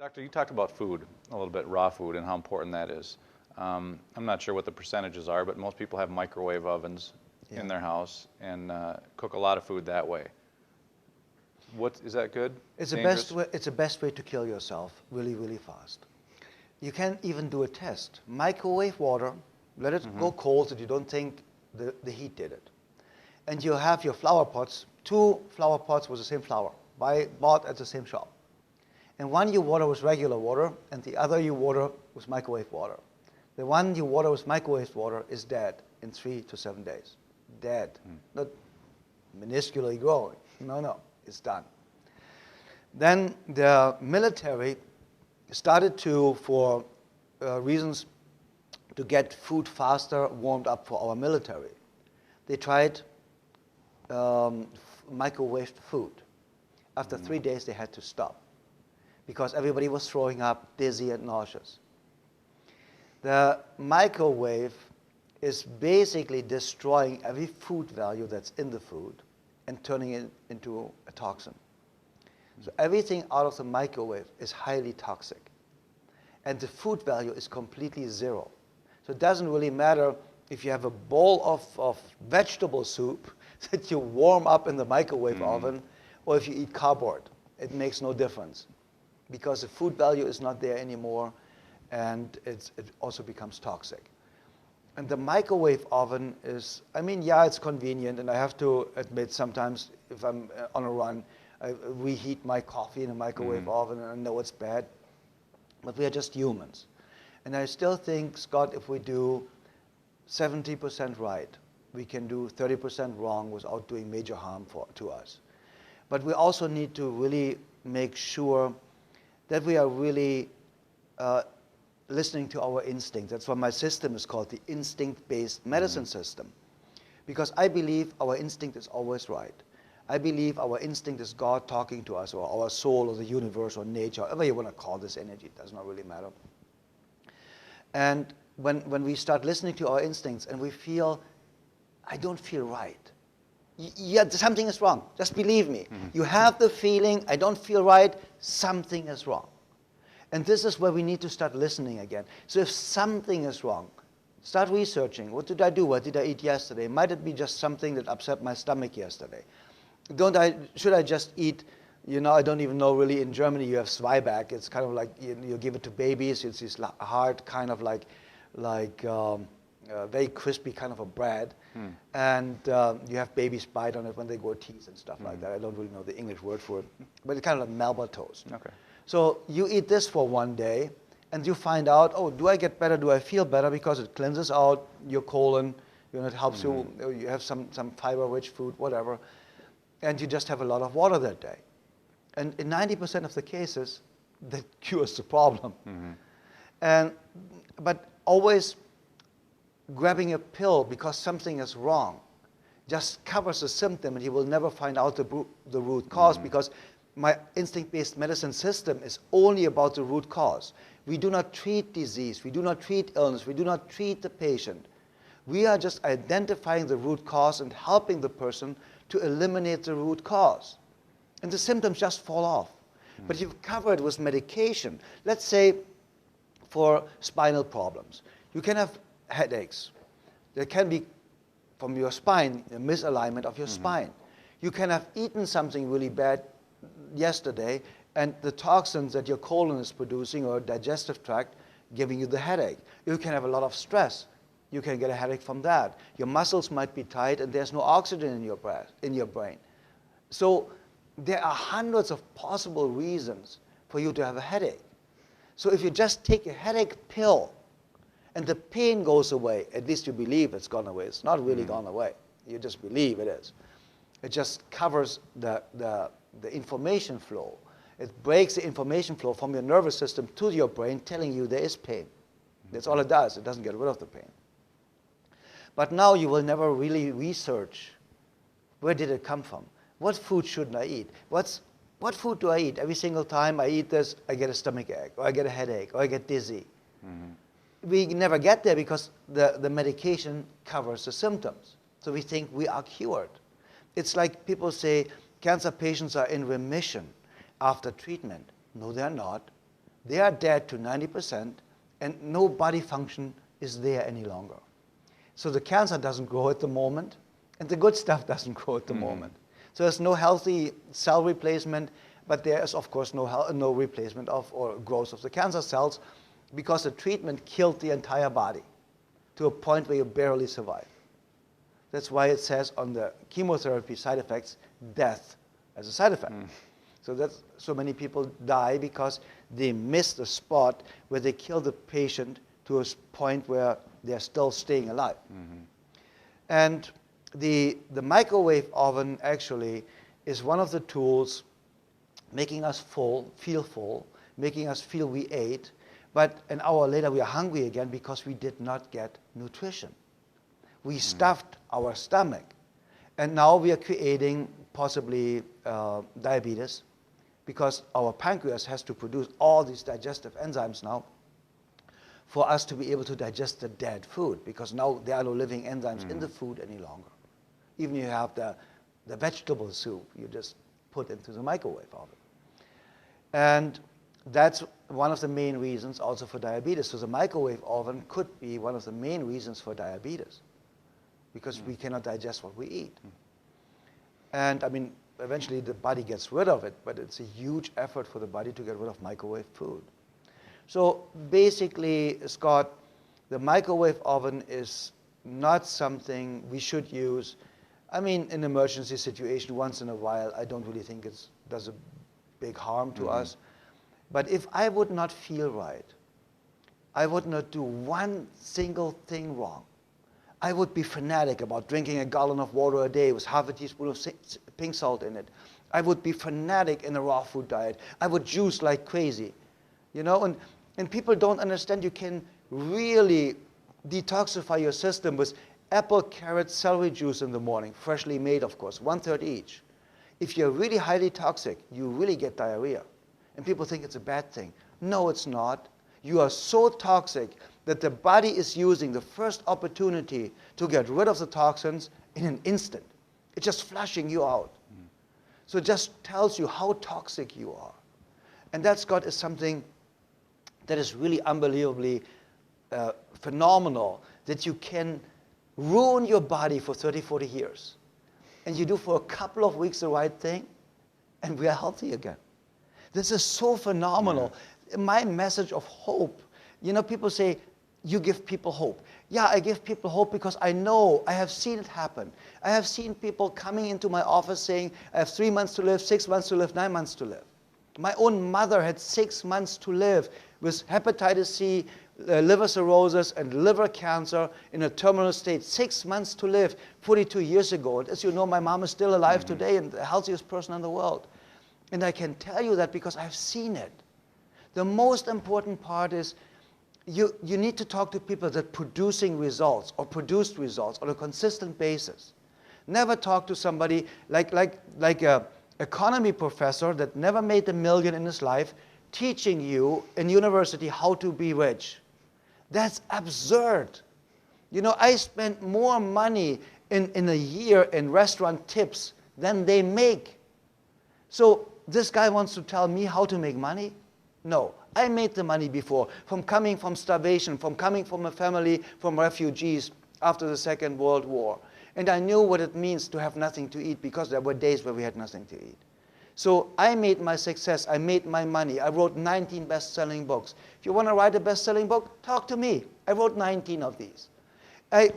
Doctor, you talked about food a little bit, raw food, and how important that is. I'm not sure what the percentages are, but most people have microwave ovens in their house and cook a lot of food that way. Is that good? It's the best way to kill yourself really, really fast. You can even do a test. Microwave water, let it go cold so you don't think the heat did it. And you have your flower pots, 2 flower pots with the same flower, bought at the same shop. And one you water with regular water, and the other you water with microwave water. The one you water with microwave water is dead in 3 to 7 days. Dead. Not minusculely growing. No, it's done. Then the military started to, for reasons to get food faster warmed up for our military, they tried microwaved food. After 3 days, they had to stop because everybody was throwing up, dizzy and nauseous. The microwave is basically destroying every food value that's in the food and turning it into a toxin. So everything out of the microwave is highly toxic. And the food value is completely zero. So it doesn't really matter if you have a bowl of vegetable soup that you warm up in the microwave oven, or if you eat cardboard. It makes no difference because the food value is not there anymore, and it also becomes toxic. And the microwave oven is, it's convenient, and I have to admit sometimes if I'm on a run, I reheat my coffee in a microwave oven, and I know it's bad, but we are just humans. And I still think, Scott, if we do 70% right, we can do 30% wrong without doing major harm to us. But we also need to really make sure that we are really listening to our instinct. That's why my system is called the instinct-based medicine system. Because I believe our instinct is always right. I believe our instinct is God talking to us, or our soul, or the universe, or nature, however you want to call this energy, it does not really matter. And when we start listening to our instincts and we feel, I don't feel right. Yeah, something is wrong. Just believe me. You have the feeling, I don't feel right, something is wrong. And this is where we need to start listening again. So if something is wrong, start researching. What did I do? What did I eat yesterday? Might it be just something that upset my stomach yesterday? Should I just eat, I don't even know really, in Germany you have Zwieback. It's kind of like, you give it to babies. It's this hard kind of like very crispy kind of a bread. And you have babies bite on it when they go teeth and stuff like that. I don't really know the English word for it. But it's kind of like Malba Toast. Okay. So you eat this for one day, and you find out, oh, do I get better? Do I feel better? Because it cleanses out your colon. It helps you. You have some fiber-rich food, whatever. And you just have a lot of water that day. And in 90% of the cases, that cures the problem. But always grabbing a pill because something is wrong just covers the symptom, and you will never find out the root cause, because my instinct-based medicine system is only about the root cause. We do not treat disease. We do not treat illness. We do not treat the patient. We are just identifying the root cause and helping the person to eliminate the root cause. And the symptoms just fall off. But you've covered with medication. Let's say for spinal problems. You can have headaches. There can be, from your spine, a misalignment of your spine. You can have eaten something really bad yesterday, and the toxins that your colon is producing, or digestive tract, giving you the headache. You can have a lot of stress. You can get a headache from that. Your muscles might be tight, and there's no oxygen in your brain. So there are hundreds of possible reasons for you to have a headache. So if you just take a headache pill and the pain goes away, at least you believe it's gone away. It's not really gone away. You just believe it is. It just covers the information flow. It breaks the information flow from your nervous system to your brain, telling you there is pain. That's all it does. It doesn't get rid of the pain. But now you will never really research, where did it come from? What food shouldn't I eat? What food do I eat? Every single time I eat this, I get a stomachache, or I get a headache, or I get dizzy. We never get there because the medication covers the symptoms. So we think we are cured. It's like people say cancer patients are in remission after treatment. No, they're not. they are dead to 90%, and no body function is there any longer. So the cancer doesn't grow at the moment, and the good stuff doesn't grow at the moment. So there's no healthy cell replacement, but there is, of course, no replacement of or growth of the cancer cells, because the treatment killed the entire body to a point where you barely survive. That's why it says on the chemotherapy side effects, death as a side effect. So many people die because they miss the spot where they kill the patient to a point where they're still staying alive. And the microwave oven actually is one of the tools making us feel full, making us feel we ate, but an hour later we are hungry again because we did not get nutrition. We stuffed our stomach. And now we are creating possibly diabetes, because our pancreas has to produce all these digestive enzymes now for us to be able to digest the dead food, because now there are no living enzymes in the food any longer. Even if you have the vegetable soup, you just put into the microwave oven. And that's one of the main reasons also for diabetes. So the microwave oven could be one of the main reasons for diabetes, because we cannot digest what we eat. And I mean, eventually the body gets rid of it, but it's a huge effort for the body to get rid of microwave food. So basically, Scott, the microwave oven is not something we should use. I mean, in an emergency situation, once in a while, I don't really think it does a big harm to us. But if I would not feel right, I would not do one single thing wrong. I would be fanatic about drinking a gallon of water a day with half a teaspoon of pink salt in it. I would be fanatic in a raw food diet. I would juice like crazy. You know, and people don't understand you can really detoxify your system with apple, carrot, celery juice in the morning, freshly made, of course, 1/3 each. If you're really highly toxic, you really get diarrhea. And people think it's a bad thing. No, it's not. You are so toxic that the body is using the first opportunity to get rid of the toxins in an instant. It's just flushing you out. So it just tells you how toxic you are. And that, Scott, is something that is really unbelievably phenomenal, that you can ruin your body for 30, 40 years. And you do for a couple of weeks the right thing, and we are healthy again. This is so phenomenal. My message of hope, you know, people say, you give people hope. Yeah, I give people hope because I know, I have seen it happen. I have seen people coming into my office saying, I have 3 months to live, 6 months to live, 9 months to live. My own mother had 6 months to live with hepatitis C, liver cirrhosis, and liver cancer in a terminal state. 6 months to live 42 years ago. And as you know, my mom is still alive today and the healthiest person in the world. And I can tell you that because I've seen it. The most important part is you need to talk to people that are producing results or produced results on a consistent basis. Never talk to somebody like an economy professor that never made $1 million in his life teaching you in university how to be rich. That's absurd. You know, I spent more money in a year in restaurant tips than they make. So this guy wants to tell me how to make money? No. I made the money before, from coming from starvation, from coming from a family from refugees after the Second World War. And I knew what it means to have nothing to eat, because there were days where we had nothing to eat. So I made my success. I made my money. I wrote 19 best-selling books. If you want to write a best-selling book, talk to me. I wrote 19 of these. I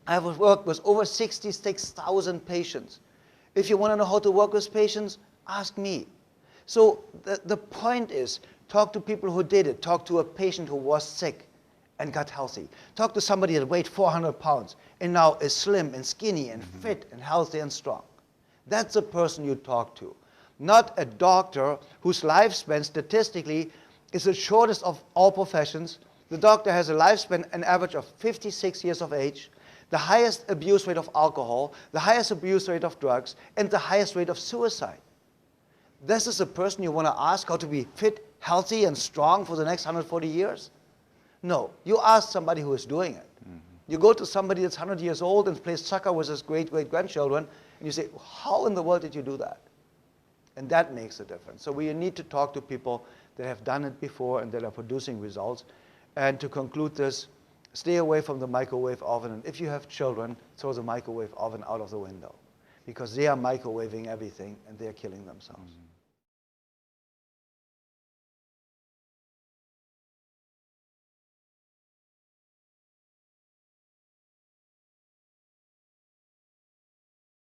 have worked with over 66,000 patients. If you want to know how to work with patients, ask me. So the point is, talk to people who did it. Talk to a patient who was sick and got healthy. Talk to somebody that weighed 400 pounds and now is slim and skinny and fit and healthy and strong. That's the person you talk to. Not a doctor whose lifespan statistically is the shortest of all professions. The doctor has a lifespan, an average of 56 years of age, the highest abuse rate of alcohol, the highest abuse rate of drugs, and the highest rate of suicide. This is a person you want to ask how to be fit, healthy, and strong for the next 140 years? No. You ask somebody who is doing it. You go to somebody that's 100 years old and plays soccer with his great-great-grandchildren, and you say, how in the world did you do that? And that makes a difference. So we need to talk to people that have done it before and that are producing results. And to conclude this, stay away from the microwave oven. And if you have children, throw the microwave oven out of the window, because they are microwaving everything and they are killing themselves.